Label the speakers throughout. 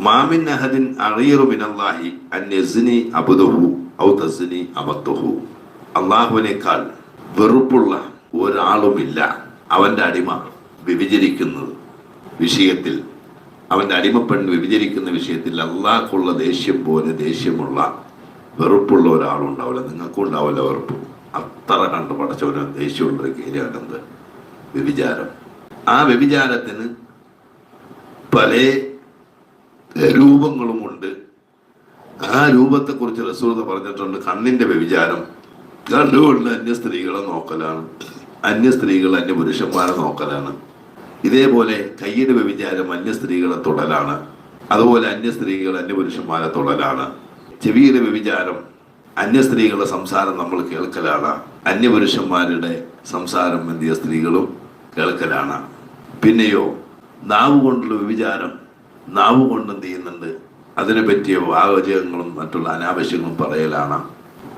Speaker 1: മാമിൻ അഹദിൻ അഗീറു മിനല്ലാഹി അൻ യസ്നി അബ്ദുഹു ഔ തസ്നി അമത്തുഹു. അള്ളാഹുവിനേക്കാൾ വെറുപ്പുള്ള ഒരാളുമില്ല അവന്റെ അടിമ വ്യഭിചരിക്കുന്നത് വിഷയത്തിൽ, അവന്റെ അടിമപ്പെണ്ണ് വ്യഭിചരിക്കുന്ന വിഷയത്തിൽ അള്ളാഹ്ക്കുള്ള ദേഷ്യം പോലെ ദേഷ്യമുള്ള വെറുപ്പുള്ള ഒരാളുണ്ടാവില്ല. നിങ്ങൾക്കും ഉണ്ടാവില്ല വെറുപ്പ്. അത്ര കണ്ട് പടച്ചവന് ദേഷ്യമുള്ളൊരു കാര്യമാണെന്ത്? വ്യഭിചാരം. ആ വ്യഭിചാരത്തിന് പല രൂപങ്ങളുമുണ്ട്. ആ രൂപത്തെക്കുറിച്ച് റസൂൽ പറഞ്ഞിട്ടുണ്ട്. കണ്ണിന്റെ വ്യഭിചാരം, കണ്ടുകൊണ്ട് അന്യ സ്ത്രീകളെ നോക്കലാണ്, അന്യ സ്ത്രീകൾ അന്യ പുരുഷന്മാരെ നോക്കലാണ്. ഇതേപോലെ കയ്യുടെ വ്യഭിചാരം അന്യ സ്ത്രീകളെ തൊടലാണ്. അതുപോലെ അന്യ സ്ത്രീകൾ അന്യ പുരുഷന്മാരെ തൊടലാണ്. ചെവിയുടെ വ്യഭിചാരം അന്യ സ്ത്രീകളുടെ സംസാരം നമ്മൾ കേൾക്കലാണ്. അന്യപുരുഷന്മാരുടെ സംസാരം എന്തിയ സ്ത്രീകളും കേൾക്കലാണ്. പിന്നെയോ നാവ് കൊണ്ടുള്ള വ്യഭിചാരം, നാവ് കൊണ്ട് എന്ത് ചെയ്യുന്നുണ്ട്? അതിനെ പറ്റിയ വാചകങ്ങളും മറ്റുള്ള അനാവശ്യങ്ങളും പറയലാണ്.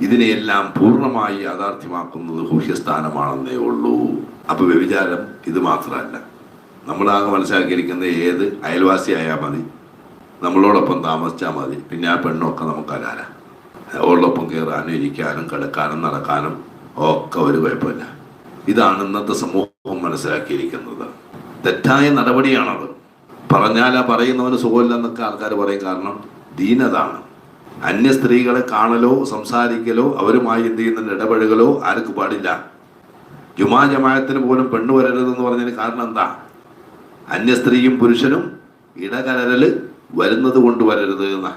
Speaker 1: ഇതിനെയെല്ലാം പൂർണ്ണമായി യാഥാർത്ഥ്യമാക്കുന്നത് ഹുഹ്യസ്ഥാനമാണെന്നേ ഉള്ളൂ. അപ്പൊ വ്യഭിചാരം ഇത് മാത്രമല്ല. നമ്മളാകെ മനസ്സിലാക്കിയിരിക്കുന്നത് ഏത് അയൽവാസിയായാൽ മതി, നമ്മളോടൊപ്പം താമസിച്ചാൽ മതി, പിന്നെ ആ പെണ്ണൊക്കെ നമുക്കല്ലാല. അവളോടൊപ്പം കയറാനും ഇരിക്കാനും കിടക്കാനും നടക്കാനും ഒക്കെ ഒരു കുഴപ്പമില്ല. ഇതാണ് ഇന്നത്തെ സമൂഹം മനസ്സിലാക്കിയിരിക്കുന്നത്. തെറ്റായ നടപടിയാണത്. പറഞ്ഞാൽ ആ പറയുന്നവന് സുഖമില്ലെന്നൊക്കെ ആൾക്കാർ പറയും. കാരണം ദീനതാണ്. അന്യ സ്ത്രീകളെ കാണലോ സംസാരിക്കലോ അവരുമായി എന്ത് ചെയ്യുന്ന ഇടപെടുകലോ ആർക്ക് പാടില്ല. ജുമാ ജമാഅത്തിന് പോലും പെണ്ണ് വരരുതെന്ന് പറഞ്ഞതിന് കാരണം എന്താ? അന്യ സ്ത്രീയും പുരുഷനും ഇടകലരല് വരുന്നത് കൊണ്ട് വരരുത് എന്നാ.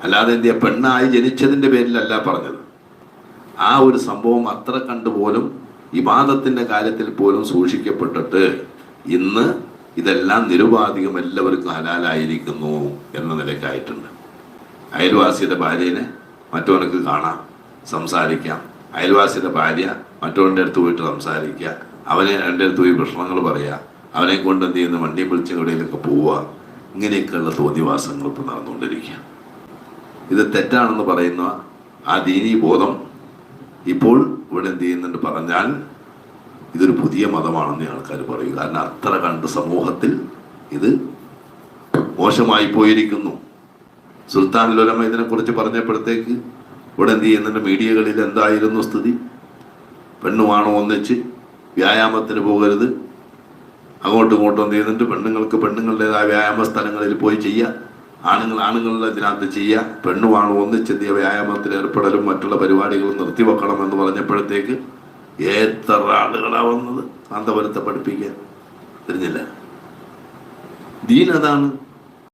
Speaker 1: അല്ലാതെ എന്തിയാ പെണ്ണായി ജനിച്ചതിന്റെ പേരിലല്ല പറഞ്ഞത്. ആ ഒരു സംഭവം അത്ര കണ്ടുപോലും ഇബാദത്തിന്റെ കാര്യത്തിൽ പോലും സൂക്ഷിക്കപ്പെട്ടിട്ട് ഇന്ന് ഇതെല്ലാം നിരുപാധികം എല്ലാവർക്കും ഹലാലായിരിക്കുന്നു എന്ന നിലയ്ക്കായിട്ടുണ്ട്. അയൽവാസിയുടെ ഭാര്യനെ മറ്റവനക്ക് കാണാം, സംസാരിക്കാം. അയൽവാസിയുടെ ഭാര്യ മറ്റവൻ്റെ അടുത്ത് പോയിട്ട് സംസാരിക്കുക. അവനെ എൻ്റെ അടുത്ത് പോയി പ്രശ്നങ്ങൾ പറയുക. അവനെ കൊണ്ട് എന്ത് ചെയ്യുന്ന വണ്ടി വിളിച്ച് എവിടെയൊക്കെ പോവുക. ഇങ്ങനെയൊക്കെയുള്ള തോന്നിവാസങ്ങൾ ഇപ്പോൾ നടന്നുകൊണ്ടിരിക്കുക. ഇത് തെറ്റാണെന്ന് പറയുന്ന ആ ദീനീ ബോധം ഇപ്പോൾ ഇവിടെ എന്ത് ചെയ്യുന്നുണ്ട് പറഞ്ഞാൽ ഇതൊരു പുതിയ മതമാണെന്ന് ആൾക്കാർ പറയും. കാരണം അത്ര കണ്ട് സമൂഹത്തിൽ ഇത് മോശമായി പോയിരിക്കുന്നു. സുൽത്താൻ ഉലമ ഇതിനെക്കുറിച്ച് പറഞ്ഞപ്പോഴത്തേക്ക് ഇവിടെ എന്ത് ചെയ്യുന്നുണ്ട്? മീഡിയകളിൽ എന്തായിരുന്നു സ്ഥിതി? പെണ്ണുമാണോ ഒന്നിച്ച് വ്യായാമത്തിന് പോകരുത്, അങ്ങോട്ടും ഇങ്ങോട്ടും എന്ത് ചെയ്യുന്നുണ്ട്? പെണ്ണുങ്ങൾക്ക് പെണ്ണുങ്ങളുടേതായ വ്യായാമ സ്ഥലങ്ങളിൽ പോയി ചെയ്യുക, ആണുങ്ങളുടെ ഇതിനകത്ത് ചെയ്യുക. പെണ്ണുമാണ് ഒന്നിച്ചെത്തിയ വ്യായാമത്തിൽ ഏർപ്പെടലും മറ്റുള്ള പരിപാടികളും നിർത്തിവെക്കണം എന്ന് പറഞ്ഞപ്പോഴത്തേക്ക് എത്ര ആളുകളാ വന്നത് കാന്തപുരത്തെ പഠിപ്പിക്കാൻ. തിരിഞ്ഞില്ല. ദീൻ അതാണ്.